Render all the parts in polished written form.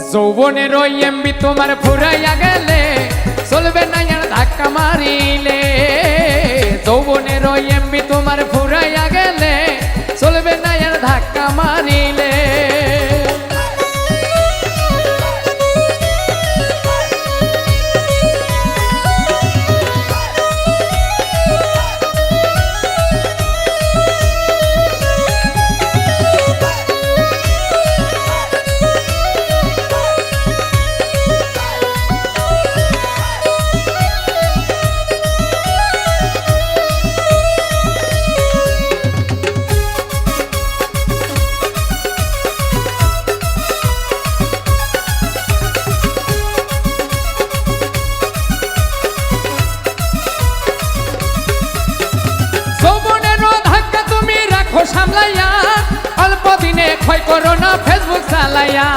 যৌবনের ওই এমবি তোমার ফুরাইয়া গেলে চলবে না আর ধাক্কা মারিলে। যৌবনের ওই এমবি তোমার ফুরাইয়া গেলে চলবে না আর ধাক্কা মারিলে। সামলাইয়া অল্প দিনে ক্ষয় করো না ফেসবুক চালাইয়া।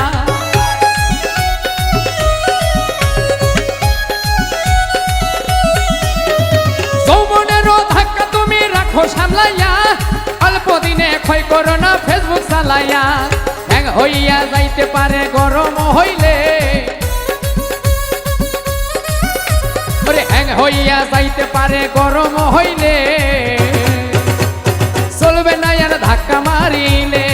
যৌবনেরও ধাক্কা তুমি রাখো সামলাইয়া অল্প দিনে ক্ষয় করো না ফেসবুক চালাইয়া। হ্যাং হইয়া যাইতে পারে গরম হইলে, হ্যাং হইয়া যাইতে পারে গরম হইলে চলবে না আর ধাক্কা মারিলে।